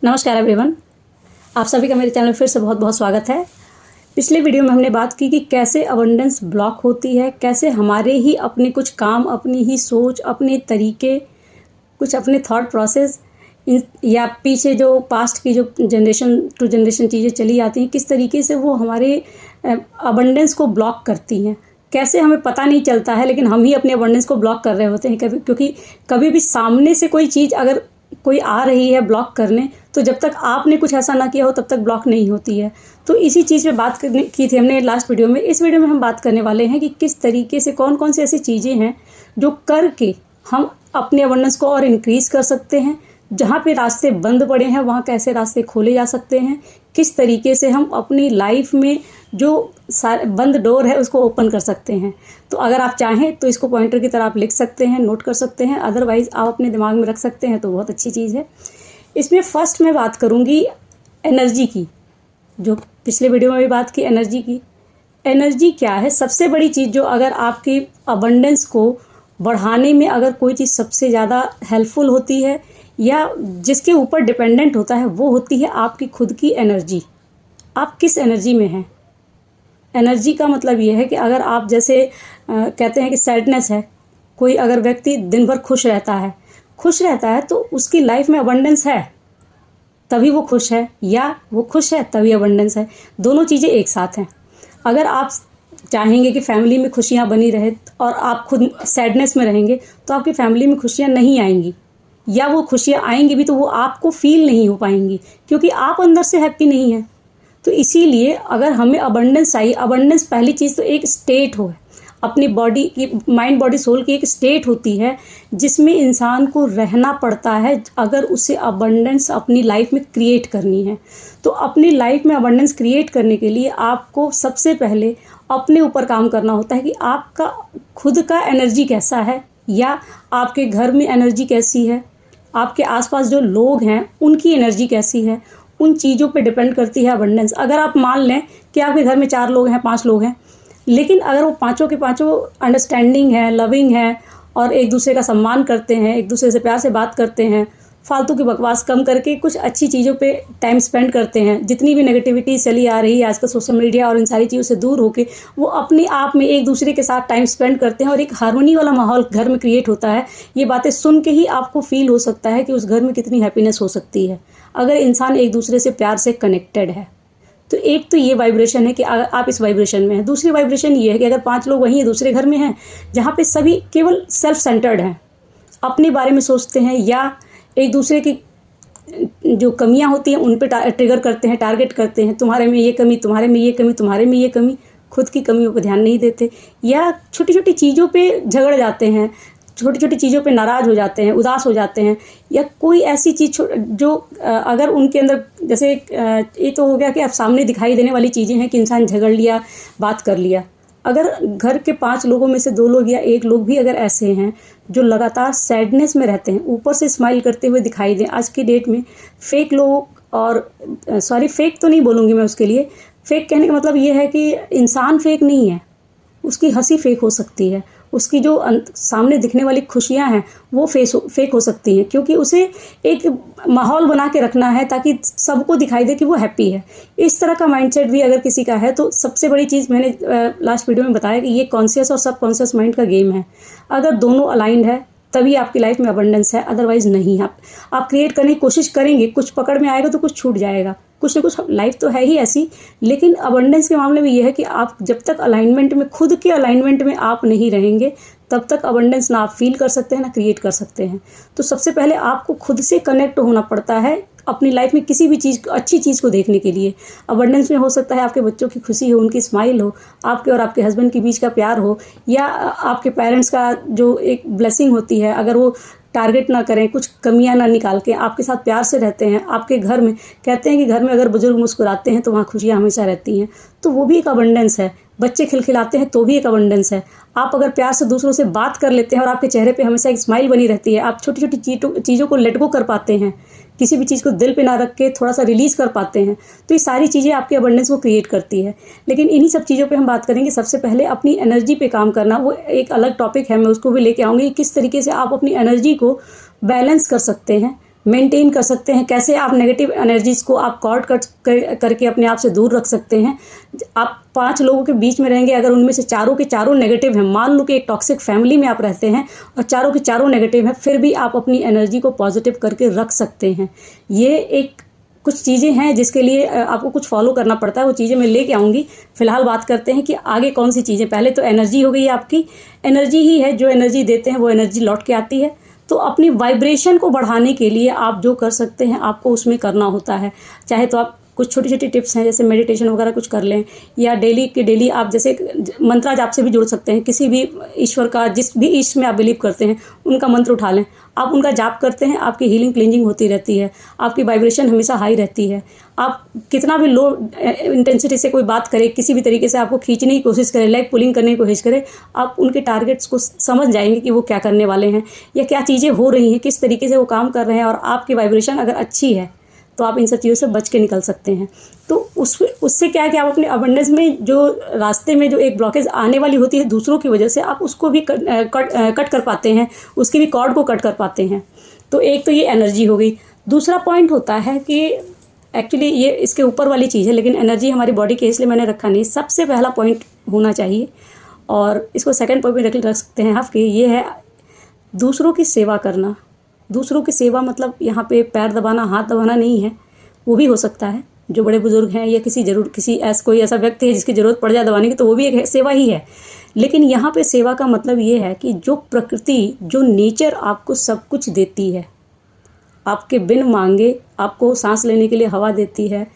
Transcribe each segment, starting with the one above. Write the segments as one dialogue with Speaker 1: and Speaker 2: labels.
Speaker 1: नमस्कार एवरीवन, आप सभी का मेरे चैनल में फिर से बहुत बहुत स्वागत है। पिछले वीडियो में हमने बात की कि कैसे अबंडेंस ब्लॉक होती है, कैसे हमारे ही अपने कुछ काम, अपनी ही सोच, अपने तरीके, कुछ अपने थॉट प्रोसेस या पीछे जो पास्ट की जो जनरेशन टू जनरेशन चीज़ें चली आती हैं, किस तरीके से वो हमारे अबंडेंस को ब्लॉक करती हैं। कैसे हमें पता नहीं चलता है, लेकिन हम ही अपने अबंडेंस को ब्लॉक कर रहे होते हैं क्योंकि कभी भी सामने से कोई चीज़ अगर कोई आ रही है ब्लॉक करने, तो जब तक आपने कुछ ऐसा ना किया हो तब तक ब्लॉक नहीं होती है। तो इसी चीज़ पे बात करने की थी हमने लास्ट वीडियो में। इस वीडियो में हम बात करने वाले हैं कि किस तरीके से कौन कौन सी ऐसी चीज़ें हैं जो करके हम अपने अबंडेंस को और इंक्रीज़ कर सकते हैं। जहाँ पे रास्ते बंद पड़े हैं वहाँ कैसे रास्ते खोले जा सकते हैं, किस तरीके से हम अपनी लाइफ में जो बंद डोर है उसको ओपन कर सकते हैं। तो अगर आप चाहें तो इसको पॉइंटर की तरह आप लिख सकते हैं, नोट कर सकते हैं, अदरवाइज़ आप अपने दिमाग में रख सकते हैं, तो बहुत अच्छी चीज़ है। इसमें फर्स्ट मैं बात करूँगी एनर्जी की, जो पिछले वीडियो में भी बात की एनर्जी की। एनर्जी क्या है? सबसे बड़ी चीज़ जो अगर आपकी अबंडेंस को बढ़ाने में अगर कोई चीज़ सबसे ज़्यादा हेल्पफुल होती है या जिसके ऊपर डिपेंडेंट होता है, वो होती है आपकी खुद की एनर्जी। आप किस एनर्जी में हैं? एनर्जी का मतलब ये है कि अगर आप जैसे कहते हैं कि सैडनेस है, कोई अगर व्यक्ति दिन भर खुश रहता है तो उसकी लाइफ में अबंडेंस है तभी वो खुश है, या वो खुश है तभी अबंडेंस है। दोनों चीज़ें एक साथ हैं। अगर आप चाहेंगे कि फैमिली में खुशियाँ बनी रहे और आप खुद सैडनेस में रहेंगे तो आपकी फैमिली में खुशियाँ नहीं आएंगी, या वो खुशियाँ आएंगी भी तो वो आपको फील नहीं हो पाएंगी क्योंकि आप अंदर से हैप्पी नहीं हैं। तो इसीलिए अगर हमें अबंडेंस चाहिए, अबंडेंस पहली चीज़ तो एक स्टेट हो, अपनी बॉडी की, माइंड बॉडी सोल की एक स्टेट होती है जिसमें इंसान को रहना पड़ता है अगर उसे अबंडेंस अपनी लाइफ में क्रिएट करनी है। तो अपनी लाइफ में अबंडेंस क्रिएट करने के लिए आपको सबसे पहले अपने ऊपर काम करना होता है कि आपका खुद का एनर्जी कैसा है, या आपके घर में एनर्जी कैसी है, आपके आसपास जो लोग हैं उनकी एनर्जी कैसी है। उन चीज़ों पे डिपेंड करती है अबंडेंस। अगर आप मान लें कि आपके घर में 4 लोग हैं, 5 लोग हैं, लेकिन अगर वो पाँचों के पाँचों अंडरस्टैंडिंग है, लविंग है और एक दूसरे का सम्मान करते हैं, एक दूसरे से प्यार से बात करते हैं, फालतू की बकवास कम करके कुछ अच्छी चीज़ों पे टाइम स्पेंड करते हैं, जितनी भी नेगेटिविटी चली आ रही है आजकल सोशल मीडिया और इन सारी चीज़ों से दूर होके वो अपने आप में एक दूसरे के साथ टाइम स्पेंड करते हैं और एक हार्मनी वाला माहौल घर में क्रिएट होता है। ये बातें सुन के ही आपको फील हो सकता है कि उस घर में कितनी हैप्पीनेस हो सकती है अगर इंसान एक दूसरे से प्यार से कनेक्टेड है। तो एक तो ये वाइब्रेशन है कि आप इस वाइब्रेशन में हैं। दूसरी वाइब्रेशन ये है कि अगर 5 लोग वहीं दूसरे घर में हैं जहाँ पे सभी केवल सेल्फ सेंटर्ड हैं, अपने बारे में सोचते हैं या एक दूसरे की जो कमियां होती हैं उन पे ट्रिगर करते हैं, टारगेट करते हैं, तुम्हारे में ये कमी, तुम्हारे में ये कमी, तुम्हारे में ये कमी, खुद की कमियों पर ध्यान नहीं देते, या छोटी छोटी चीज़ों पे झगड़ जाते हैं, छोटी छोटी चीज़ों पे नाराज़ हो जाते हैं, उदास हो जाते हैं, या कोई ऐसी चीज़ जो अगर उनके अंदर, जैसे ये तो हो गया कि अब सामने दिखाई देने वाली चीज़ें हैं कि इंसान झगड़ लिया, बात कर लिया। अगर घर के 5 लोगों में से 2 लोग या 1 लोग भी अगर ऐसे हैं जो लगातार सैडनेस में रहते हैं, ऊपर से स्माइल करते हुए दिखाई दें, आज की डेट में फेक लोग, और फेक तो नहीं बोलूँगी मैं उसके लिए, फेक कहने का मतलब ये है कि इंसान फेक नहीं है, उसकी हंसी फेक हो सकती है, उसकी जो सामने दिखने वाली खुशियां हैं वो फेक हो सकती हैं, क्योंकि उसे एक माहौल बना के रखना है ताकि सबको दिखाई दे कि वो हैप्पी है। इस तरह का माइंडसेट भी अगर किसी का है तो सबसे बड़ी चीज़ मैंने लास्ट वीडियो में बताया कि ये कॉन्शियस और सबकॉन्शियस माइंड का गेम है। अगर दोनों अलाइंड है तभी आपकी लाइफ में अबंडेंस है, अदरवाइज नहीं। आप क्रिएट करने की कोशिश करेंगे, कुछ पकड़ में आएगा तो कुछ छूट जाएगा, कुछ ना कुछ। लाइफ तो है ही ऐसी, लेकिन अबंडेंस के मामले में ये है कि आप जब तक अलाइनमेंट में, खुद के अलाइनमेंट में आप नहीं रहेंगे तब तक अबंडेंस ना आप फील कर सकते हैं ना क्रिएट कर सकते हैं। तो सबसे पहले आपको खुद से कनेक्ट होना पड़ता है अपनी लाइफ में किसी भी चीज़, अच्छी चीज़ को देखने के लिए। अबंडेंस में हो सकता है आपके बच्चों की खुशी हो, उनकी स्माइल हो, आपके और आपके हस्बैंड के बीच का प्यार हो, या आपके पेरेंट्स का जो एक ब्लेसिंग होती है, अगर वो टारगेट ना करें, कुछ कमियां ना निकाल के आपके साथ प्यार से रहते हैं। आपके घर में कहते हैं कि घर में अगर बुजुर्ग मुस्कुराते हैं तो वहाँ खुशियाँ हमेशा रहती हैं, तो वो भी एक अबंडेंस है। बच्चे खिलखिलाते हैं तो भी एक अबंडेंस है। आप अगर प्यार से दूसरों से बात कर लेते हैं और आपके चेहरे पे हमेशा एक स्माइल बनी रहती है, आप छोटी छोटी चीज़ों को लेट गो कर पाते हैं, किसी भी चीज़ को दिल पे ना रख के थोड़ा सा रिलीज़ कर पाते हैं, तो ये सारी चीज़ें आपके अबंडेंस को क्रिएट करती है। लेकिन इन्हीं सब चीज़ों पे हम बात करेंगे। सबसे पहले अपनी एनर्जी पे काम करना, वो एक अलग टॉपिक है, मैं उसको भी लेके आऊँगी। किस तरीके से आप अपनी एनर्जी को बैलेंस कर सकते हैं, मेंटेन कर सकते हैं, कैसे आप नेगेटिव एनर्जीज़ को आप कॉर्ड करके अपने आप से दूर रख सकते हैं। आप 5 लोगों के बीच में रहेंगे, अगर उनमें से चारों के चारों नेगेटिव हैं, मान लो कि एक टॉक्सिक फैमिली में आप रहते हैं और चारों के चारों नेगेटिव हैं, फिर भी आप अपनी एनर्जी को पॉजिटिव करके रख सकते हैं। ये एक कुछ चीज़ें हैं जिसके लिए आपको कुछ फॉलो करना पड़ता है, वो चीज़ें मैं लेके आऊँगी। फिलहाल बात करते हैं कि आगे कौन सी चीज़ें। पहले तो एनर्जी हो गई आपकी, एनर्जी ही है, जो एनर्जी देते हैं वो एनर्जी लौट के आती है। तो अपनी वाइब्रेशन को बढ़ाने के लिए आप जो कर सकते हैं आपको उसमें करना होता है। चाहे तो आप कुछ छोटी छोटी टिप्स हैं, जैसे मेडिटेशन वगैरह कुछ कर लें, या डेली के डेली आप जैसे मंत्रा जाप से भी जुड़ सकते हैं। किसी भी ईश्वर का, जिस भी ईश्वर में आप बिलीव करते हैं, उनका मंत्र उठा लें, आप उनका जाप करते हैं, आपकी हीलिंग क्लिंजिंग होती रहती है, आपकी वाइब्रेशन हमेशा हाई रहती है। आप कितना भी लो इंटेंसिटी से कोई बात करें, किसी भी तरीके से आपको खींचने की कोशिश करें, लेग पुलिंग करने की कोशिश करें, आप उनके टारगेट्स को समझ जाएंगे कि वो क्या करने वाले हैं या क्या चीज़ें हो रही हैं, किस तरीके से वो काम कर रहे हैं। और आपकी वाइब्रेशन अगर अच्छी है तो आप इन सब चीज़ों से बच के निकल सकते हैं। तो उससे क्या है कि आप अपने अबंडेंस में जो रास्ते में जो एक ब्लॉकेज आने वाली होती है दूसरों की वजह से, आप उसको भी कट कर पाते हैं, उसकी भी कॉर्ड को कट कर पाते हैं। तो एक तो ये एनर्जी हो गई। दूसरा पॉइंट होता है कि एक्चुअली ये इसके ऊपर वाली चीज़ है, लेकिन एनर्जी हमारी बॉडी के, इसलिए मैंने रखा नहीं। सबसे पहला पॉइंट होना चाहिए, और इसको सेकंड पॉइंट में रख सकते हैं आप, कि ये है दूसरों की सेवा करना। दूसरों की सेवा मतलब यहाँ पे पैर दबाना, हाथ दबाना नहीं है, वो भी हो सकता है। जो बड़े बुजुर्ग हैं या कोई ऐसा व्यक्ति है जिसकी ज़रूरत पड़ जाए दबाने की, तो वो भी एक सेवा ही है। लेकिन यहाँ पे सेवा का मतलब ये है कि जो प्रकृति, जो नेचर आपको सब कुछ देती है, आपके बिन मांगे आपको सांस लेने के लिए हवा देती है,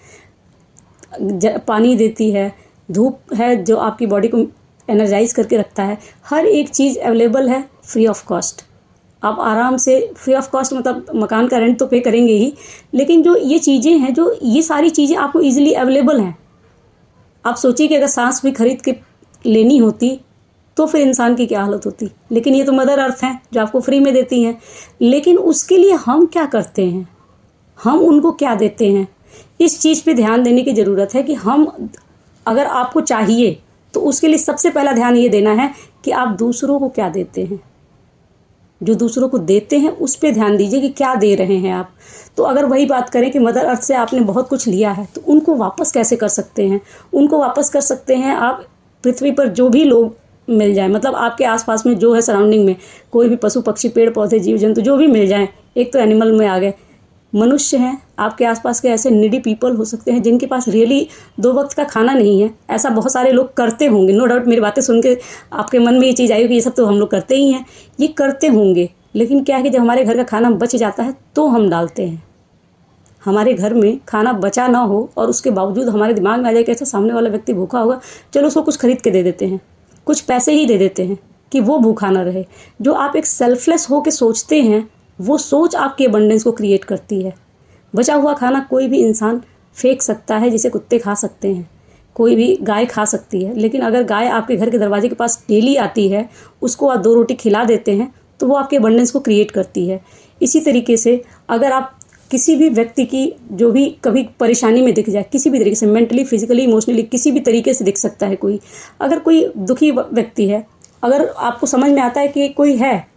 Speaker 1: पानी देती है, धूप है जो आपकी बॉडी को एनर्जाइज करके रखता है, हर एक चीज़ अवेलेबल है फ्री ऑफ कॉस्ट। आप आराम से, फ्री ऑफ कॉस्ट मतलब मकान का रेंट तो पे करेंगे ही, लेकिन जो ये चीज़ें हैं, जो ये सारी चीज़ें आपको इजीली अवेलेबल हैं। आप सोचिए कि अगर सांस भी खरीद के लेनी होती तो फिर इंसान की क्या हालत होती। लेकिन ये तो मदर अर्थ हैं जो आपको फ्री में देती हैं। लेकिन उसके लिए हम क्या करते हैं, हम उनको क्या देते हैं, इस चीज़ पे ध्यान देने की ज़रूरत है। कि हम, अगर आपको चाहिए तो उसके लिए सबसे पहला ध्यान ये देना है कि आप दूसरों को क्या देते हैं। जो दूसरों को देते हैं उस पे ध्यान दीजिए कि क्या दे रहे हैं आप। तो अगर वही बात करें कि मदर अर्थ से आपने बहुत कुछ लिया है, तो उनको वापस कैसे कर सकते हैं। उनको वापस कर सकते हैं आप, पृथ्वी पर जो भी लोग मिल जाए, मतलब आपके आसपास में जो है सराउंडिंग में, कोई भी पशु पक्षी पेड़ पौधे जीव जंतु जो भी मिल जाएं। एक तो एनिमल में आ गए, मनुष्य हैं आपके आसपास के, ऐसे नीडी पीपल हो सकते हैं जिनके पास रियली 2 वक्त का खाना नहीं है। ऐसा बहुत सारे लोग करते होंगे, नो डाउट। मेरी बातें सुन के आपके मन में ये चीज़ आई कि ये सब तो हम लोग करते ही हैं, ये करते होंगे। लेकिन क्या है कि जब हमारे घर का खाना बच जाता है तो हम डालते हैं। हमारे घर में खाना बचा ना हो और उसके बावजूद हमारे दिमाग में आ जाए कि ऐसा सामने वाला व्यक्ति भूखा होगा, चलो उसको कुछ खरीद के दे देते हैं, कुछ पैसे ही दे देते हैं कि वो भूखा ना रहे। जो आप एक सेल्फलेस हो के सोचते हैं, वो सोच आपकी अबंडेंस को क्रिएट करती है। बचा हुआ खाना कोई भी इंसान फेंक सकता है, जिसे कुत्ते खा सकते हैं, कोई भी गाय खा सकती है। लेकिन अगर गाय आपके घर के दरवाजे के पास डेली आती है, उसको आप 2 रोटी खिला देते हैं, तो वो आपके अबंडेंस को क्रिएट करती है। इसी तरीके से अगर आप किसी भी व्यक्ति की जो भी कभी परेशानी में दिख जाए, किसी भी तरीके से, मेंटली, फिजिकली, इमोशनली, किसी भी तरीके से दिख सकता है कोई, अगर कोई दुखी व्यक्ति है, अगर आपको समझ में आता है कि कोई है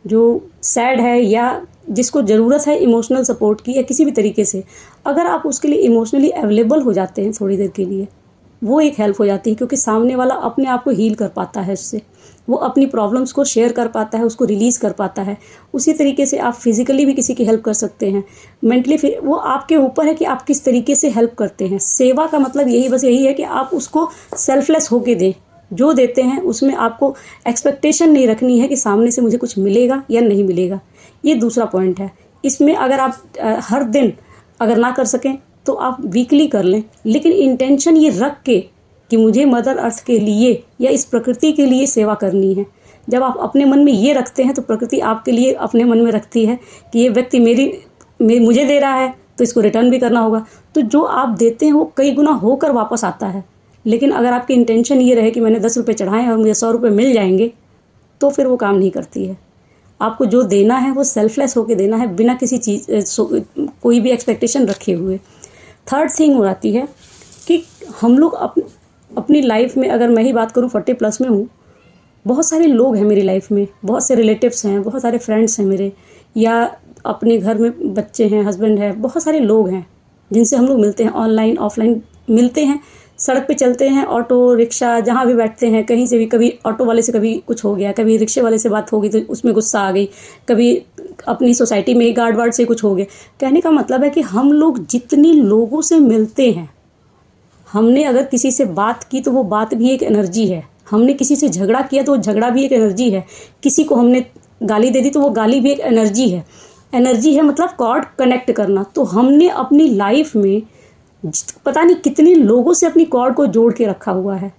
Speaker 1: जो सैड है या जिसको ज़रूरत है इमोशनल सपोर्ट की या किसी भी तरीके से, अगर आप उसके लिए इमोशनली अवेलेबल हो जाते हैं थोड़ी देर के लिए, वो एक हेल्प हो जाती है। क्योंकि सामने वाला अपने आप को हील कर पाता है उससे, वो अपनी प्रॉब्लम्स को शेयर कर पाता है, उसको रिलीज़ कर पाता है। उसी तरीके से आप फिज़िकली भी किसी की हेल्प कर सकते हैं, मेंटली, वो आपके ऊपर है कि आप किस तरीके से हेल्प करते हैं। सेवा का मतलब यही है कि आप उसको सेल्फलेस होके दें। जो देते हैं उसमें आपको एक्सपेक्टेशन नहीं रखनी है कि सामने से मुझे कुछ मिलेगा या नहीं मिलेगा। ये दूसरा पॉइंट है। इसमें अगर आप हर दिन अगर ना कर सकें तो आप वीकली कर लें, लेकिन इंटेंशन ये रख के कि मुझे मदर अर्थ के लिए या इस प्रकृति के लिए सेवा करनी है। जब आप अपने मन में ये रखते हैं तो प्रकृति आपके लिए अपने मन में रखती है कि ये व्यक्ति मुझे दे रहा है तो इसको रिटर्न भी करना होगा। तो जो आप देते हैं वो कई गुना होकर वापस आता है। लेकिन अगर आपकी इंटेंशन ये रहे कि मैंने 10 रुपये चढ़ाएं और मुझे 100 रुपये मिल जाएंगे, तो फिर वो काम नहीं करती है। आपको जो देना है वो सेल्फलेस होकर देना है, बिना किसी कोई भी एक्सपेक्टेशन रखे हुए। थर्ड थिंग हो जाती है कि हम लोग अपनी लाइफ में, अगर मैं ही बात करूं 40+ में हूं, बहुत सारे लोग हैं मेरी लाइफ में, बहुत से रिलेटिव्स हैं, बहुत सारे फ्रेंड्स हैं मेरे, या अपने घर में बच्चे हैं, हस्बैंड है, बहुत सारे लोग हैं जिनसे हम लोग मिलते हैं, ऑनलाइन ऑफलाइन मिलते हैं, सड़क पे चलते हैं, ऑटो रिक्शा जहाँ भी बैठते हैं, कहीं से भी, कभी ऑटो वाले से कभी कुछ हो गया, कभी रिक्शे वाले से बात हो गई तो उसमें गुस्सा आ गई, कभी अपनी सोसाइटी में गार्ड वार्ड से कुछ हो गया। कहने का मतलब है कि हम लोग जितनी लोगों से मिलते हैं, हमने अगर किसी से बात की तो वो बात भी एक एनर्जी है, हमने किसी से झगड़ा किया तो वो झगड़ा भी एक एनर्जी है, किसी को हमने गाली दे दी तो वो गाली भी एक एनर्जी है। एनर्जी है मतलब कॉर्ड कनेक्ट करना। तो हमने अपनी लाइफ में पता नहीं कितने लोगों से अपनी कॉर्ड को जोड़ के रखा हुआ है,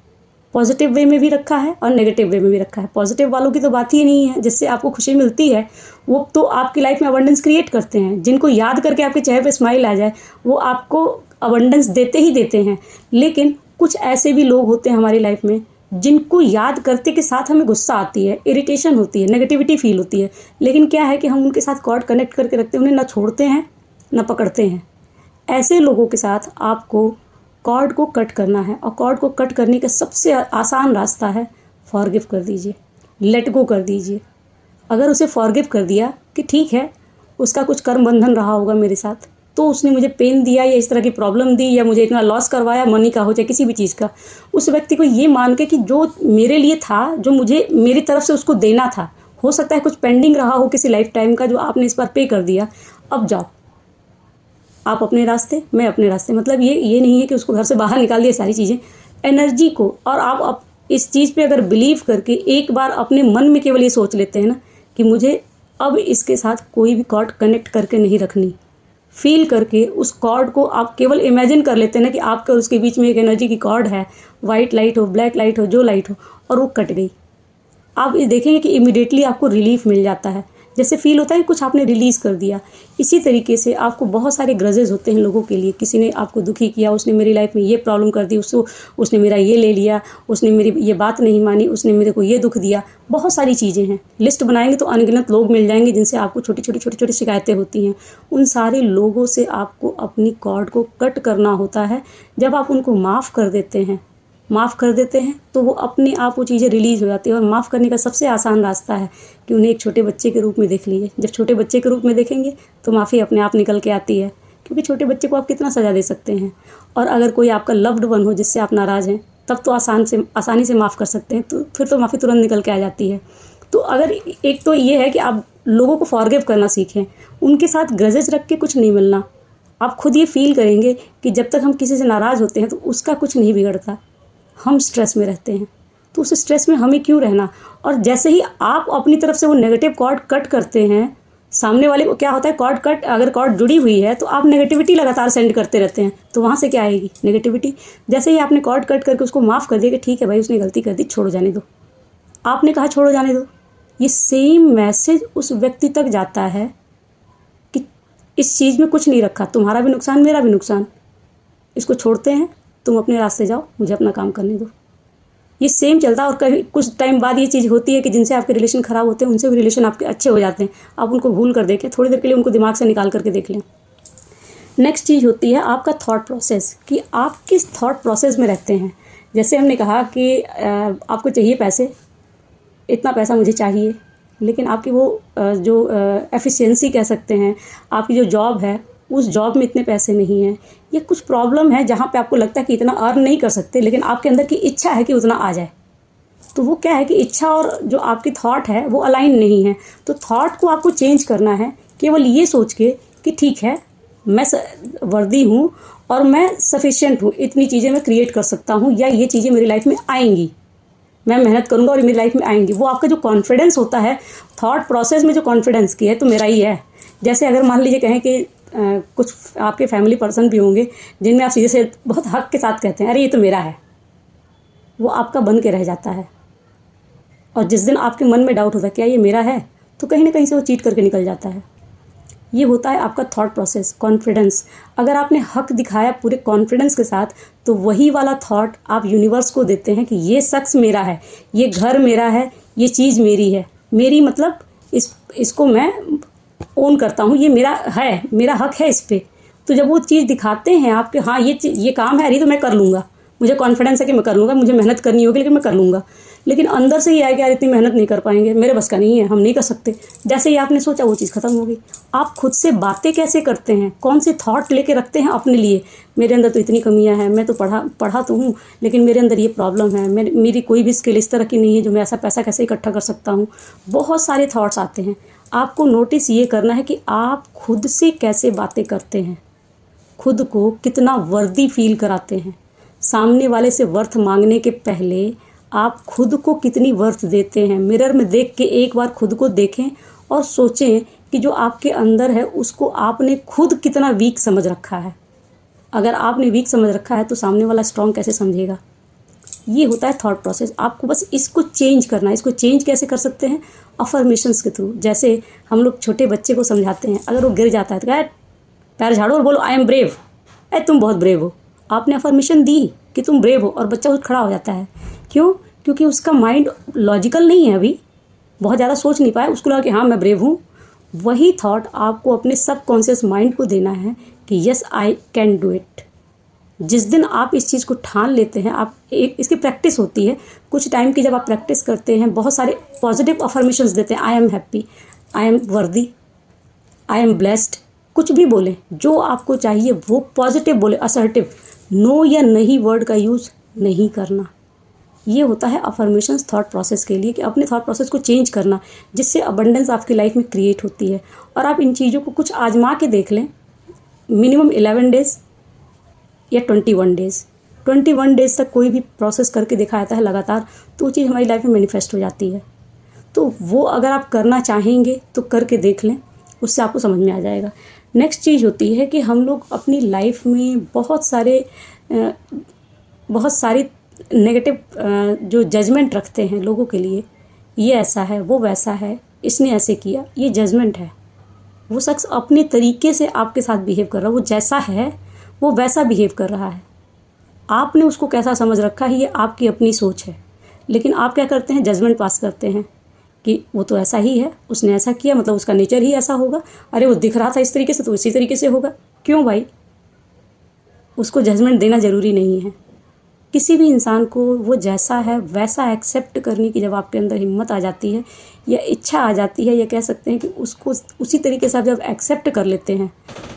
Speaker 1: पॉजिटिव वे में भी रखा है और नेगेटिव वे में भी रखा है। पॉजिटिव वालों की तो बात ही नहीं है, जिससे आपको खुशी मिलती है, वो तो आपकी लाइफ में अबंडेंस क्रिएट करते हैं। जिनको याद करके आपके चेहरे पे स्माइल आ जाए वो आपको अबंडेंस देते ही देते हैं। लेकिन कुछ ऐसे भी लोग होते हैं हमारी लाइफ में जिनको याद करते के साथ हमें गुस्सा आती है, इरिटेशन होती है, नेगेटिविटी फील होती है। लेकिन क्या है कि हम उनके साथ कॉर्ड कनेक्ट करके रखते हैं, उन्हें ना छोड़ते हैं ना पकड़ते हैं। ऐसे लोगों के साथ आपको कॉर्ड को कट करना है, और कॉर्ड को कट करने का सबसे आसान रास्ता है फॉरगिव कर दीजिए, लेट गो कर दीजिए। अगर उसे फॉरगिव कर दिया कि ठीक है, उसका कुछ कर्म बंधन रहा होगा मेरे साथ, तो उसने मुझे पेन दिया या इस तरह की प्रॉब्लम दी या मुझे इतना लॉस करवाया, मनी का हो चाहे किसी भी चीज़ का, उस व्यक्ति को ये मान के कि जो मेरे लिए था, जो मुझे मेरी तरफ से उसको देना था, हो सकता है कुछ पेंडिंग रहा हो किसी लाइफ टाइम का, जो आपने इस बार पे कर दिया, अब जाओ आप अपने रास्ते, मैं अपने रास्ते। मतलब ये नहीं है कि उसको घर से बाहर निकाल दिया सारी चीज़ें, एनर्जी को। और आप इस चीज़ पे अगर बिलीव करके एक बार अपने मन में केवल ये सोच लेते हैं ना कि मुझे अब इसके साथ कोई भी कॉर्ड कनेक्ट करके नहीं रखनी, फील करके उस कॉर्ड को आप केवल इमेजिन कर लेते हैं ना कि आपका और उसके बीच में एक एनर्जी की कॉर्ड है, वाइट लाइट हो, ब्लैक लाइट हो, जो लाइट हो, और वो कट गई। आप ये देखेंगे कि इमीडिएटली आपको रिलीफ मिल जाता है, जैसे फील होता है कि कुछ आपने रिलीज़ कर दिया। इसी तरीके से आपको बहुत सारे ग्रजेस होते हैं लोगों के लिए, किसी ने आपको दुखी किया, उसने मेरी लाइफ में ये प्रॉब्लम कर दी, उसने मेरा ये ले लिया, उसने मेरी ये बात नहीं मानी, उसने मेरे को ये दुख दिया। बहुत सारी चीज़ें हैं, लिस्ट बनाएंगे तो अनगिनत लोग मिल जाएंगे जिनसे आपको छोटी छोटी शिकायतें होती हैं। उन सारे लोगों से आपको अपनी कॉर्ड को कट करना होता है। जब आप उनको माफ़ कर देते हैं तो वो अपने आप वो चीज़ें रिलीज़ हो जाती है। और माफ़ करने का सबसे आसान रास्ता है कि उन्हें एक छोटे बच्चे के रूप में देख लीजिए। जब छोटे बच्चे के रूप में देखेंगे तो माफ़ी अपने आप निकल के आती है, क्योंकि छोटे बच्चे को आप कितना सज़ा दे सकते हैं। और अगर कोई आपका लव्ड वन हो जिससे आप नाराज़ हैं, तब तो आसानी से माफ़ कर सकते हैं, तो फिर तो माफ़ी तुरंत निकल के आ जाती है। तो अगर एक तो ये है कि आप लोगों को फॉरगिव करना सीखें, उनके साथ ग्रजेस रख के कुछ नहीं मिलना। आप खुद ये फील करेंगे कि जब तक हम किसी से नाराज़ होते हैं तो उसका कुछ नहीं बिगड़ता, हम स्ट्रेस में रहते हैं, तो उस स्ट्रेस में हमें क्यों रहना। और जैसे ही आप अपनी तरफ से वो नेगेटिव कॉर्ड कट करते हैं, सामने वाले को क्या होता है, कॉर्ड कट, अगर कॉर्ड जुड़ी हुई है तो आप नेगेटिविटी लगातार सेंड करते रहते हैं, तो वहाँ से क्या आएगी, नेगेटिविटी। जैसे ही आपने कॉर्ड कट करके उसको माफ़ कर दिया कि ठीक है भाई उसने गलती कर दी, छोड़ो जाने दो, आपने कहा छोड़ो जाने दो, ये सेम मैसेज उस व्यक्ति तक जाता है कि इस चीज़ में कुछ नहीं रखा, तुम्हारा भी नुकसान मेरा भी नुकसान, इसको छोड़ते हैं, तुम अपने रास्ते जाओ, मुझे अपना काम करने दो। ये सेम चलता है। और कभी कुछ टाइम बाद ये चीज़ होती है कि जिनसे आपके रिलेशन ख़राब होते हैं उनसे भी रिलेशन आपके अच्छे हो जाते हैं। आप उनको भूल कर देखें, थोड़ी देर के लिए उनको दिमाग से निकाल करके देख लें। नेक्स्ट चीज़ होती है आपका थॉट प्रोसेस, कि आप किस थॉट प्रोसेस में रहते हैं। जैसे हमने कहा कि आपको चाहिए पैसे, इतना पैसा मुझे चाहिए, लेकिन आपकी वो जो एफिशिएंसी कह सकते हैं, आपकी जो जॉब है उस जॉब में इतने पैसे नहीं हैं, ये कुछ प्रॉब्लम है जहाँ पे आपको लगता है कि इतना अर्न नहीं कर सकते, लेकिन आपके अंदर की इच्छा है कि उतना आ जाए। तो वो क्या है कि इच्छा और जो आपकी थॉट है वो अलाइन नहीं है। तो थॉट को आपको चेंज करना है, केवल ये सोच के कि ठीक है मैं वर्दी हूँ और मैं सफिशिएंट हूँ, इतनी चीज़ें मैं क्रिएट कर सकता हूँ, या ये चीज़ें मेरी लाइफ में आएंगी, मैं मेहनत करूँगा और मेरी लाइफ में आएंगी। वो आपका जो कॉन्फिडेंस होता है, थॉट प्रोसेस में जो कॉन्फिडेंस की है तो मेरा ही है। जैसे अगर मान लीजिए कहें कि कुछ आपके फैमिली पर्सन भी होंगे जिनमें आप सीधे से बहुत हक के साथ कहते हैं अरे ये तो मेरा है, वो आपका बन के रह जाता है। और जिस दिन आपके मन में डाउट होता है क्या ये मेरा है, तो कहीं ना कहीं से वो चीट करके निकल जाता है। ये होता है आपका थॉट प्रोसेस, कॉन्फिडेंस। अगर आपने हक दिखाया पूरे कॉन्फिडेंस के साथ, तो वही वाला थॉट आप यूनिवर्स को देते हैं कि ये शख्स मेरा है, ये घर मेरा है, ये चीज़ मेरी है, मेरी मतलब इसको मैं ओन करता हूँ, ये मेरा है, मेरा हक है इस पर। तो जब वो चीज़ दिखाते हैं आपके, हाँ ये काम है, अरे तो मैं कर लूँगा, मुझे कॉन्फिडेंस है कि मैं कर लूँगा, मुझे मेहनत करनी होगी लेकिन मैं कर लूँगा। लेकिन अंदर से ही आया कि यार इतनी मेहनत नहीं कर पाएंगे, मेरे बस का नहीं है, हम नहीं कर सकते। जैसे ही आपने सोचा वो चीज़ ख़त्म हो गई। आप खुद से बातें कैसे करते हैं, कौन से थॉट लेके रखते हैं अपने लिए, मेरे अंदर तो इतनी कमियां हैं, मैं तो पढ़ा तो हूँ लेकिन मेरे अंदर ये प्रॉब्लम है, मेरी कोई भी स्किल इस तरह की नहीं है जो मैं ऐसा पैसा कैसे इकट्ठा कर सकता हूँ। बहुत सारे थॉट्स आते हैं। आपको नोटिस ये करना है कि आप खुद से कैसे बातें करते हैं, खुद को कितना वर्दी फील कराते हैं। सामने वाले से वर्थ मांगने के पहले आप खुद को कितनी वर्थ देते हैं। मिरर में देख के एक बार खुद को देखें और सोचें कि जो आपके अंदर है उसको आपने खुद कितना वीक समझ रखा है। अगर आपने वीक समझ रखा है तो सामने वाला स्ट्रॉन्ग कैसे समझेगा। ये होता है थॉट प्रोसेस। आपको बस इसको चेंज करना है। इसको चेंज कैसे कर सकते हैं? अफर्मेशंस के थ्रू। जैसे हम लोग छोटे बच्चे को समझाते हैं, अगर वो गिर जाता है तो क्या, पैर झाड़ो और बोलो आई एम ब्रेव, तुम बहुत ब्रेव हो। आपने अफर्मेशन दी कि तुम ब्रेव हो और बच्चा उठ खड़ा हो जाता है। क्यों? क्योंकि उसका माइंड लॉजिकल नहीं है, अभी बहुत ज़्यादा सोच नहीं पाया, उसको लगा कि हाँ मैं ब्रेव हूँ। वही थॉट आपको अपने सबकॉन्शियस माइंड को देना है कि yes I can do it. जिस दिन आप इस चीज़ को ठान लेते हैं, आप एक इसकी प्रैक्टिस होती है कुछ टाइम की। जब आप प्रैक्टिस करते हैं, बहुत सारे पॉजिटिव अफर्मेशंस देते हैं, I am happy, I am वर्दी, आई एम ब्लेस्ड, कुछ भी बोलें, जो आपको चाहिए वो पॉजिटिव बोले, असर्टिव। नो या नहीं वर्ड का यूज़ नहीं करना। ये होता है अफर्मेशंस थॉट प्रोसेस के लिए, कि अपने थॉट प्रोसेस को चेंज करना, जिससे अबंडेंस आपकी लाइफ में क्रिएट होती है। और आप इन चीज़ों को कुछ आजमा के देख लें, मिनिमम 11 डेज़ या 21 डेज़। 21 डेज़ तक कोई भी प्रोसेस करके दिखाता है लगातार, तो वो चीज़ हमारी लाइफ में मैनिफेस्ट हो जाती है। तो वो अगर आप करना चाहेंगे तो करके देख लें, उससे आपको समझ में आ जाएगा। नेक्स्ट चीज़ होती है कि हम लोग अपनी लाइफ में बहुत सारी नेगेटिव जो जजमेंट रखते हैं लोगों के लिए, ये ऐसा है, वो वैसा है, इसने ऐसे किया, ये जजमेंट है। वो शख्स अपने तरीके से आपके साथ बिहेव कर रहा है, वो जैसा है वो वैसा बिहेव कर रहा है। आपने उसको कैसा समझ रखा है, ये आपकी अपनी सोच है। लेकिन आप क्या करते हैं? जजमेंट पास करते हैं कि वो तो ऐसा ही है, उसने ऐसा किया मतलब उसका नेचर ही ऐसा होगा, अरे वो दिख रहा था इस तरीके से तो इसी तरीके से होगा। क्यों भाई? उसको जजमेंट देना ज़रूरी नहीं है। किसी भी इंसान को वो जैसा है वैसा एक्सेप्ट करने की जब आपके अंदर हिम्मत आ जाती है या इच्छा आ जाती है, या कह सकते हैं कि उसको उसी तरीके से आप जब एक्सेप्ट कर लेते हैं,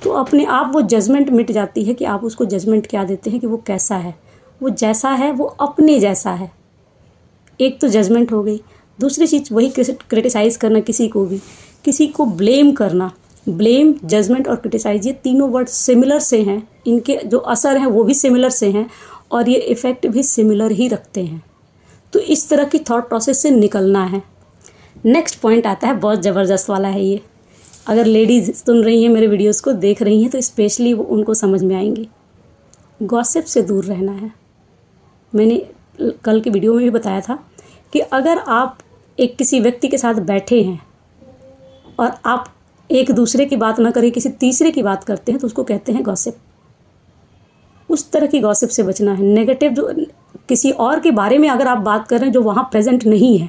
Speaker 1: तो अपने आप वो जजमेंट मिट जाती है कि आप उसको जजमेंट क्या देते हैं कि वो कैसा है। वो जैसा है वो अपने जैसा है। एक तो जजमेंट हो गई। दूसरी चीज़ वही क्रिटिसाइज़ करना, किसी को भी, किसी को ब्लेम करना। ब्लेम, जजमेंट और क्रिटिसाइज, ये तीनों वर्ड सिमिलर से हैं, इनके जो असर हैं वो भी सिमिलर से हैं और ये इफ़ेक्ट भी सिमिलर ही रखते हैं। तो इस तरह की थॉट प्रोसेस से निकलना है। नेक्स्ट पॉइंट आता है, बहुत ज़बरदस्त वाला है ये। अगर लेडीज़ सुन रही हैं मेरे वीडियोस को, देख रही हैं, तो स्पेशली वो उनको समझ में आएंगी। गॉसिप से दूर रहना है। मैंने कल की वीडियो में भी बताया था कि अगर आप एक किसी व्यक्ति के साथ बैठे हैं और आप एक दूसरे की बात ना करें, किसी तीसरे की बात करते हैं, तो उसको कहते हैं गॉसिप। उस तरह की गॉसिप से बचना है। नेगेटिव जो किसी और के बारे में अगर आप बात कर रहे हैं जो वहाँ प्रेजेंट नहीं है,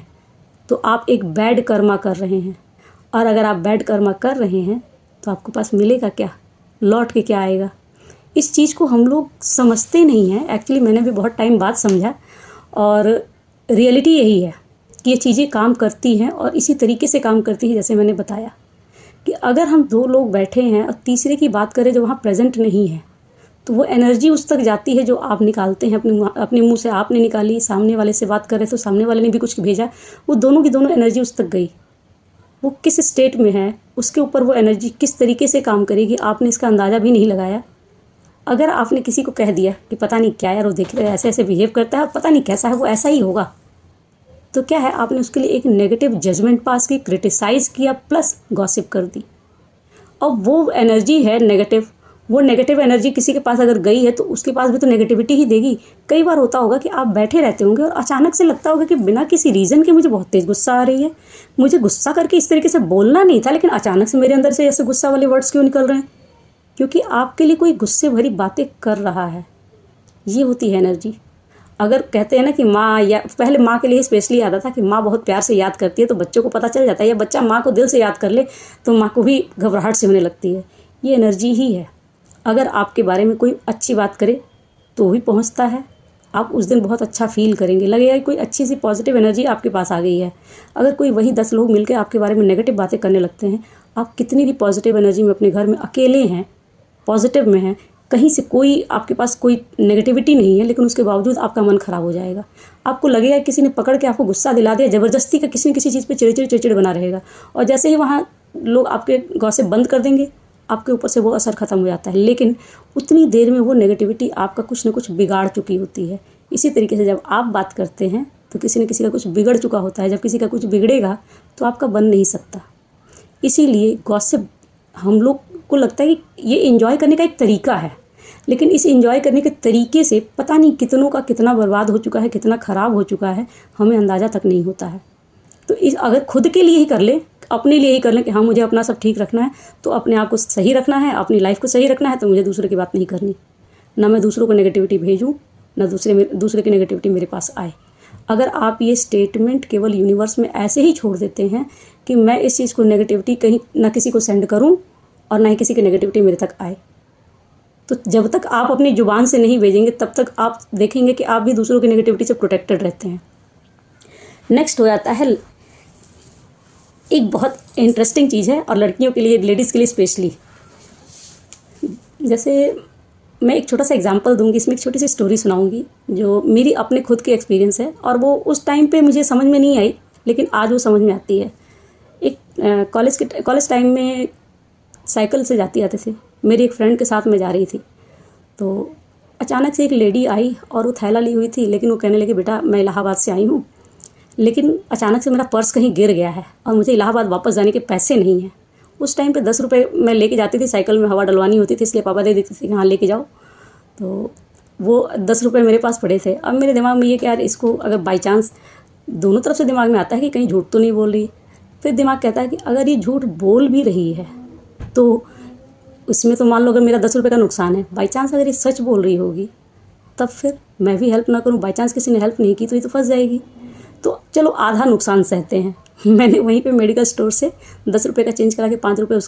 Speaker 1: तो आप एक बैड कर्मा कर रहे हैं। और अगर आप बैड कर्मा कर रहे हैं तो आपके पास मिलेगा क्या? लौट के क्या आएगा? इस चीज़ को हम लोग समझते नहीं हैं। एक्चुअली मैंने भी बहुत टाइम बाद समझा, और रियलिटी यही है कि ये चीज़ें काम करती हैं और इसी तरीके से काम करती हैं। जैसे मैंने बताया कि अगर हम दो लोग बैठे हैं और तीसरे की बात करें जो वहाँ प्रेजेंट नहीं है, तो वो एनर्जी उस तक जाती है जो आप निकालते हैं अपने मुंह से। आपने निकाली, सामने वाले से बात कर रहे तो सामने वाले ने भी कुछ भेजा, वो दोनों की दोनों एनर्जी उस तक गई। वो किस स्टेट में है, उसके ऊपर वो एनर्जी किस तरीके से काम करेगी, आपने इसका अंदाज़ा भी नहीं लगाया। अगर आपने किसी को कह दिया कि पता नहीं क्या यार वो देख रहे ऐसे ऐसे बिहेव करता है और पता नहीं कैसा है, वो ऐसा ही होगा, तो क्या है, आपने उसके लिए एक नेगेटिव जजमेंट पास की, क्रिटिसाइज़ किया, प्लस गॉसिप कर दी। और वो एनर्जी है नेगेटिव, वो नेगेटिव एनर्जी किसी के पास अगर गई है तो उसके पास भी तो नेगेटिविटी ही देगी। कई बार होता होगा कि आप बैठे रहते होंगे और अचानक से लगता होगा कि बिना किसी रीज़न के मुझे बहुत तेज़ गुस्सा आ रही है, मुझे गुस्सा करके इस तरीके से बोलना नहीं था, लेकिन अचानक से मेरे अंदर से ऐसे गुस्सा वाले वर्ड्स क्यों निकल रहे हैं? क्योंकि आपके लिए कोई गुस्से भरी बातें कर रहा है। ये होती है एनर्जी। अगर कहते हैं ना कि माँ, या पहले माँ के लिए स्पेशली आता था कि माँ बहुत प्यार से याद करती है, तो बच्चों को पता चल जाता है, या बच्चा माँ को दिल से याद कर ले तो माँ को भी घबराहट से होने लगती है। ये एनर्जी ही है। अगर आपके बारे में कोई अच्छी बात करे तो भी पहुंचता है, आप उस दिन बहुत अच्छा फील करेंगे, लगेगा कि कोई अच्छी सी पॉजिटिव एनर्जी आपके पास आ गई है। अगर कोई वही 10 लोग मिलकर आपके बारे में नेगेटिव बातें करने लगते हैं, आप कितनी भी पॉजिटिव एनर्जी में अपने घर में अकेले हैं, पॉजिटिव में हैं, कहीं से कोई आपके पास कोई नेगेटिविटी नहीं है, लेकिन उसके बावजूद आपका मन ख़राब हो जाएगा। आपको लगेगा किसी ने पकड़ के आपको गुस्सा दिला दिया, ज़बरदस्ती का किसी न किसी चीज़ पे चिड़चिड़ बना रहेगा, और जैसे ही वहाँ लोग आपके गॉसिप बंद कर देंगे, आपके ऊपर से वो असर ख़त्म हो जाता है। लेकिन उतनी देर में वो नेगेटिविटी आपका कुछ न कुछ बिगाड़ चुकी होती है। इसी तरीके से जब आप बात करते हैं तो किसी न किसी का कुछ बिगड़ चुका होता है। जब किसी का कुछ बिगड़ेगा तो आपका बन नहीं सकता। इसीलिए गॉसिप हम लोग को लगता है कि ये एंजॉय करने का एक तरीका है, लेकिन इस एंजॉय करने के तरीके से पता नहीं कितनों का कितना बर्बाद हो चुका है, कितना ख़राब हो चुका है, हमें अंदाज़ा तक नहीं होता है। तो इस अगर खुद के लिए ही कर लें, अपने लिए ही कर लें कि हाँ मुझे अपना सब ठीक रखना है, तो अपने आप को सही रखना है, अपनी लाइफ को सही रखना है, तो मुझे दूसरे की बात नहीं करनी, ना मैं दूसरों को नेगेटिविटी भेजूँ, ना दूसरे की नेगेटिविटी मेरे पास आए। अगर आप ये स्टेटमेंट केवल यूनिवर्स में ऐसे ही छोड़ देते हैं कि मैं इस चीज़ को नेगेटिविटी कहीं ना किसी को सेंड करूं और ना ही किसी की नेगेटिविटी मेरे तक आए, तो जब तक आप अपनी ज़ुबान से नहीं भेजेंगे तब तक आप देखेंगे कि आप भी दूसरों की नेगेटिविटी से प्रोटेक्टेड रहते हैं। नेक्स्ट हो जाता है एक बहुत इंटरेस्टिंग चीज़ है, और लड़कियों के लिए, लेडीज़ के लिए स्पेशली। जैसे मैं एक छोटा सा एग्जांपल दूंगी, इसमें एक छोटी सी स्टोरी सुनाऊंगी जो मेरी अपने खुद की एक्सपीरियंस है, और वो उस टाइम पे मुझे समझ में नहीं आई, लेकिन आज वो समझ में आती है। एक कॉलेज टाइम में साइकिल से जाती आते थे, मेरी एक फ्रेंड के साथ मैं जा रही थी, तो अचानक से एक लेडी आई और वो थैला ली हुई थी, लेकिन वो कहने लगी बेटा मैं इलाहाबाद से आई हूँ, लेकिन अचानक से मेरा पर्स कहीं गिर गया है और मुझे इलाहाबाद वापस जाने के पैसे नहीं हैं। उस टाइम पे 10 रुपये मैं लेके जाती थी, साइकिल में हवा डलवानी होती थी, इसलिए पापा दे देते थे कि हाँ लेके जाओ। तो वो 10 रुपये मेरे पास पड़े थे। अब मेरे दिमाग में ये कि यार इसको अगर बाई चांस, दोनों तरफ से दिमाग में आता है कि कहीं झूठ तो नहीं बोल रही, फिर दिमाग कहता है कि अगर ये झूठ बोल भी रही है तो उसमें तो मान लो अगर मेरा 10 रुपये का नुकसान है, बाई चांस अगर ये सच बोल रही होगी तब फिर मैं भी हेल्प ना करूँ, बाई चांस किसी ने हेल्प नहीं की तो ये तो फंस जाएगी, तो चलो आधा नुकसान सहते हैं। मैंने वहीं पे मेडिकल स्टोर से 10 रुपये का चेंज करा के 5 रुपये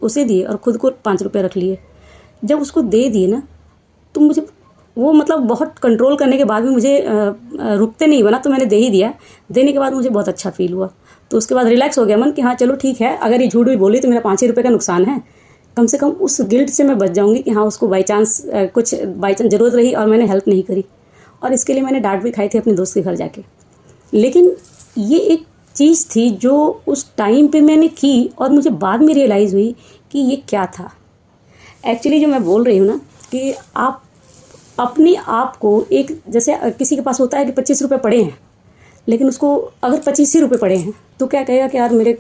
Speaker 1: उसे दिए और ख़ुद को 5 रुपये रख लिए। जब उसको दे दिए ना, तो मुझे वो मतलब बहुत कंट्रोल करने के बाद भी मुझे रुकते नहीं बना, तो मैंने दे ही दिया। देने के बाद मुझे बहुत अच्छा फील हुआ, तो उसके बाद रिलैक्स हो गया मन कि हाँ चलो ठीक है, अगर ये झूठ भी बोली तो मेरा 5 ही रुपये का नुकसान है, कम से कम उस गिल्ट से मैं बच जाऊँगी कि हाँ उसको बाई चांस ज़रूरत रही और मैंने हेल्प नहीं करी, और इसके लिए मैंने डांट भी खाई थी अपने दोस्त के घर जाके। लेकिन ये एक चीज़ थी जो उस टाइम पे मैंने की और मुझे बाद में रियलाइज़ हुई कि ये क्या था। एक्चुअली जो मैं बोल रही हूँ ना कि आप अपने आप को एक, जैसे किसी के पास होता है कि 25 रुपये पड़े हैं, लेकिन उसको अगर 25 ही रुपये पड़े हैं तो क्या कहेगा कि यार मेरे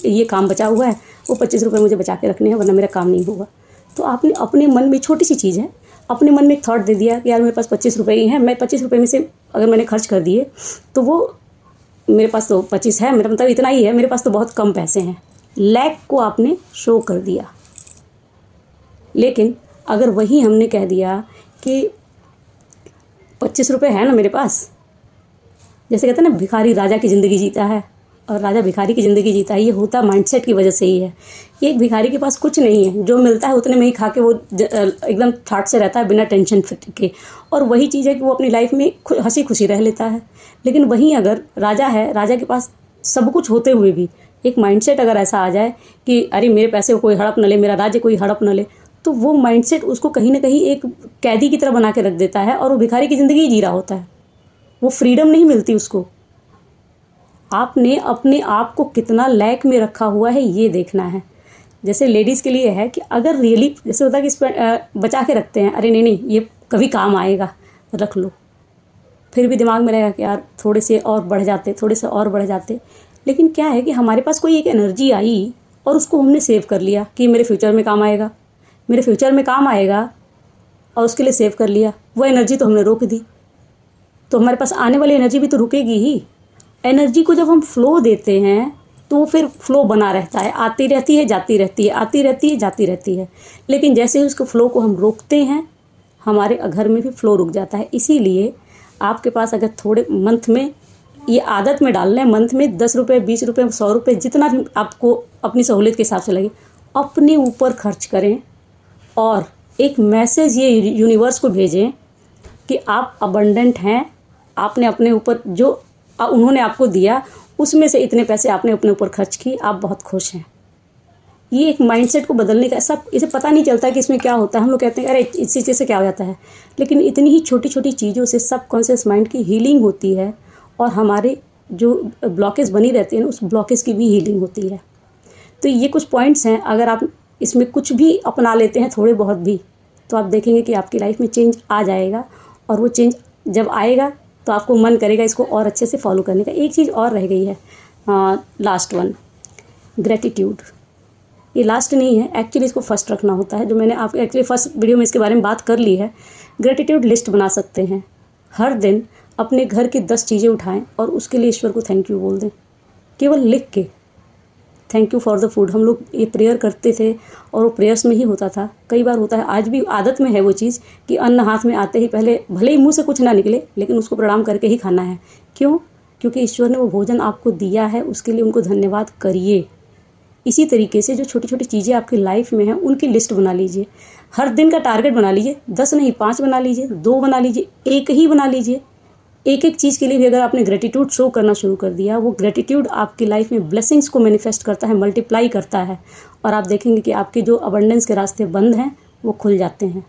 Speaker 1: ये काम बचा हुआ है, वो 25 रुपये मुझे बचा के रखने हैं वरना मेरा काम नहीं होगा। तो आपने अपने मन में, छोटी सी चीज़ है, अपने मन में एक थॉट दे दिया कि यार मेरे पास 25 रुपये ही हैं, मैं 25 रुपये में से अगर मैंने खर्च कर दिए तो वो मेरे पास तो 25 है, मेरा मतलब इतना ही है, मेरे पास तो बहुत कम पैसे हैं। लैक को आपने शो कर दिया। लेकिन अगर वही हमने कह दिया कि 25 रुपये है ना मेरे पास, जैसे कहते हैं ना भिखारी राजा की ज़िंदगी जीता है और राजा भिखारी की ज़िंदगी जीता है, ये होता माइंडसेट की वजह से ही है। ये एक भिखारी के पास कुछ नहीं है, जो मिलता है उतने में ही खा के वो एकदम थाट से रहता है बिना टेंशन के, और वही चीज़ है कि वो अपनी लाइफ में हंसी खुशी रह लेता है। लेकिन वहीं अगर राजा है, राजा के पास सब कुछ होते हुए भी एक माइंडसेट अगर ऐसा आ जाए कि अरे मेरे पैसे को कोई हड़प न ले, मेरा राज्य कोई हड़प न ले, तो वो माइंडसेट उसको कहीं ना कहीं एक कैदी की तरह बना के रख देता है और वो भिखारी की ज़िंदगी जी रहा होता है, वो फ्रीडम नहीं मिलती उसको। आपने अपने आप को कितना लैक में रखा हुआ है ये देखना है। जैसे लेडीज़ के लिए है कि अगर रियली, जैसे होता है कि इस पर बचा के रखते हैं, अरे नहीं ये कभी काम आएगा, रख लो, फिर भी दिमाग में रहेगा कि यार थोड़े से और बढ़ जाते, थोड़े से और बढ़ जाते। लेकिन क्या है कि हमारे पास कोई एक एनर्जी आई और उसको हमने सेव कर लिया कि मेरे फ्यूचर में काम आएगा, मेरे फ्यूचर में काम आएगा, और उसके लिए सेव कर लिया। वो एनर्जी तो हमने रोक दी, तो हमारे पास आने वाली एनर्जी भी तो रुकेगी ही। एनर्जी को जब हम फ्लो देते हैं तो वो फिर फ्लो बना रहता है, आती रहती है जाती रहती है, आती रहती है जाती रहती है। लेकिन जैसे ही उसको फ्लो को हम रोकते हैं, हमारे घर में भी फ्लो रुक जाता है। इसीलिए आपके पास अगर थोड़े मंथ में ये आदत में डाल लें, मंथ में 10 रुपये, 20 रुपये, 100 रुपये, जितना भी आपको अपनी सहूलियत के हिसाब से लगे, अपने ऊपर खर्च करें और एक मैसेज ये यूनिवर्स को भेजें कि आप अबंडेंट हैं, आपने अपने ऊपर जो उन्होंने आपको दिया उसमें से इतने पैसे आपने अपने ऊपर खर्च किए, आप बहुत खुश हैं। ये एक माइंडसेट को बदलने का, सब इसे पता नहीं चलता कि इसमें क्या होता है। हम लोग कहते हैं अरे इस चीज़ से क्या हो जाता है, लेकिन इतनी ही छोटी छोटी चीज़ों से सबकॉन्शियस माइंड की हीलिंग होती है और हमारे जो ब्लॉकेज बनी रहती है ना, उस ब्लॉकेज की भी हीलिंग होती है। तो ये कुछ पॉइंट्स हैं, अगर आप इसमें कुछ भी अपना लेते हैं थोड़े बहुत भी, तो आप देखेंगे कि आपकी लाइफ में चेंज आ जाएगा। और वो चेंज जब आएगा तो आपको मन करेगा इसको और अच्छे से फॉलो करने का। एक चीज़ और रह गई है, लास्ट वन, ग्रेटिट्यूड। ये लास्ट नहीं है, एक्चुअली इसको फर्स्ट रखना होता है, जो मैंने आप एक्चुअली फर्स्ट वीडियो में इसके बारे में बात कर ली है। ग्रेटिट्यूड लिस्ट बना सकते हैं, हर दिन अपने घर की 10 चीज़ें उठाएं और उसके लिए ईश्वर को थैंक यू बोल दें, केवल लिख के। Thank you for the food, हम लोग ये प्रेयर करते थे और वो प्रेयर्स में ही होता था। कई बार होता है, आज भी आदत में है वो चीज़ कि अन्न हाथ में आते ही पहले भले ही मुंह से कुछ ना निकले लेकिन उसको प्रणाम करके ही खाना है। क्यों? क्योंकि ईश्वर ने वो भोजन आपको दिया है, उसके लिए उनको धन्यवाद करिए। इसी तरीके से जो छोटी छोटी चीज़ें आपकी लाइफ में हैं उनकी लिस्ट बना लीजिए, हर दिन का टारगेट बना लीजिए, 10 नहीं 5 बना लीजिए, 2 बना लीजिए, 1 ही बना लीजिए। एक एक चीज़ के लिए भी अगर आपने ग्रेटिट्यूड शो करना शुरू कर दिया, वो ग्रेटिट्यूड आपकी लाइफ में ब्लेसिंग्स को मैनिफेस्ट करता है, मल्टीप्लाई करता है, और आप देखेंगे कि आपके जो अबंडेंस के रास्ते बंद हैं वो खुल जाते हैं।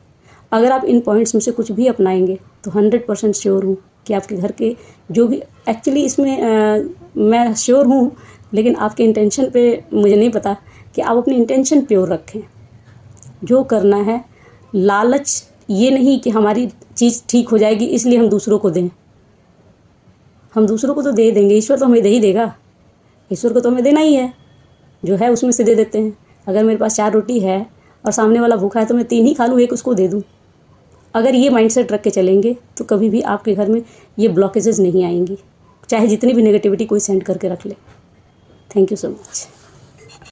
Speaker 1: अगर आप इन पॉइंट्स में से कुछ भी अपनाएंगे तो 100% श्योर हूँ कि आपके घर के जो भी, एक्चुअली इसमें मैं श्योर हूँ, लेकिन आपके इंटेंशन पे मुझे नहीं पता, कि आप अपनी इंटेंशन प्योर रखें। जो करना है, लालच ये नहीं कि हमारी चीज़ ठीक हो जाएगी इसलिए हम दूसरों को दें। हम दूसरों को तो दे देंगे, ईश्वर तो हमें दे ही देगा, ईश्वर को तो हमें देना ही है, जो है उसमें से दे देते हैं। अगर मेरे पास 4 रोटी है और सामने वाला भूखा है तो मैं 3 ही खा लूँ, 1 उसको दे दूँ। अगर ये माइंडसेट रख के चलेंगे तो कभी भी आपके घर में ये ब्लॉकेजेस नहीं आएंगी, चाहे जितनी भी नेगेटिविटी कोई सेंड करके रख ले। Thank you so much.